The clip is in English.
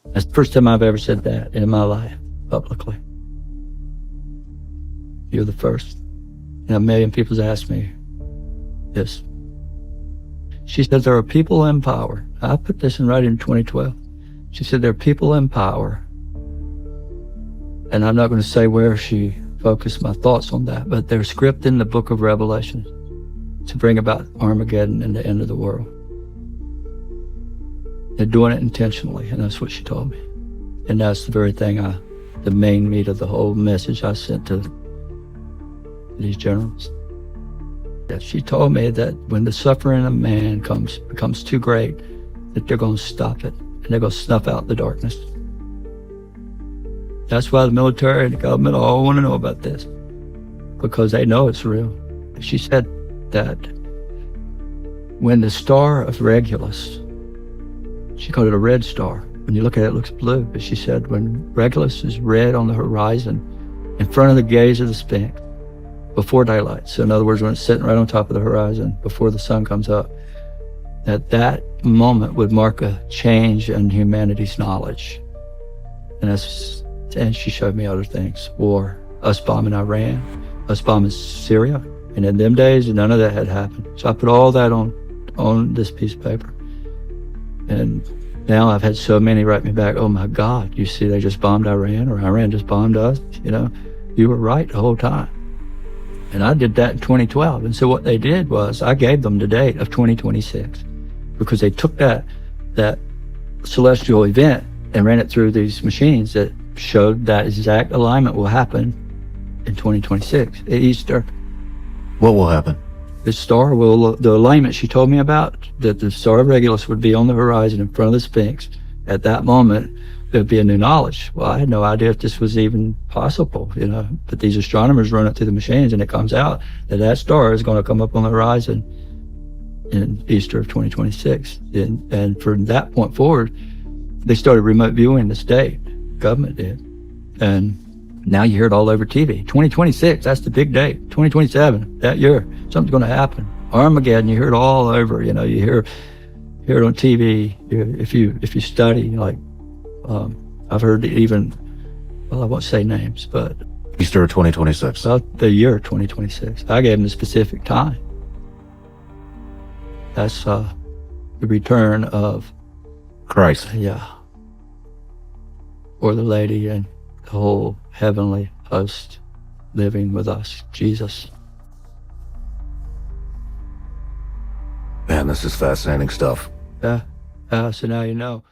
That's the first time I've ever said that in my life, publicly. You're the first. And 1 million people's asked me this. She said, there are people in power. I put this in writing in 2012. She said, there are people in power. And I'm not going to say where she focused my thoughts on that, but there's script in the book of Revelation to bring about Armageddon and the end of the world. They're doing it intentionally, and that's what she told me. And that's the very thing the main meat of the whole message I sent to these generals. She told me that when the suffering of man becomes too great, that they're going to stop it, and they're going to snuff out the darkness. That's why the military and the government all want to know about this, because they know it's real. She said that when the star of Regulus, she called it a red star. When you look at it, it looks blue. But she said when Regulus is red on the horizon, in front of the gaze of the Sphinx, before daylight. So in other words, when it's sitting right on top of the horizon, before the sun comes up, that moment would mark a change in humanity's knowledge. And she showed me other things. War, us bombing Iran, us bombing Syria. And in them days, none of that had happened. So I put all that on this piece of paper. And now I've had so many write me back, oh my God, you see they just bombed Iran, or Iran just bombed us. You were right the whole time. And I did that in 2012. And so what they did was I gave them the date of 2026, because they took that celestial event and ran it through these machines that showed that exact alignment will happen in 2026 at Easter. What will happen? The star the alignment she told me about, that the star of Regulus would be on the horizon in front of the Sphinx. At that moment, there'd be a new knowledge. Well, I had no idea if this was even possible, but these astronomers run it through the machines, and it comes out that star is going to come up on the horizon in Easter of 2026. And from that point forward, they started remote viewing the state. Government did. And now you hear it all over TV. 2026, that's the big date. 2027, that year, something's going to happen. Armageddon, you hear it all over. You hear it on TV. If you study, like I've heard even, well, I won't say names, but Easter of 2026. About the year 2026. I gave them the specific time. That's the return of Christ. Yeah. Or the lady and the whole heavenly host living with us, Jesus. Man, this is fascinating stuff. Yeah. So now you know.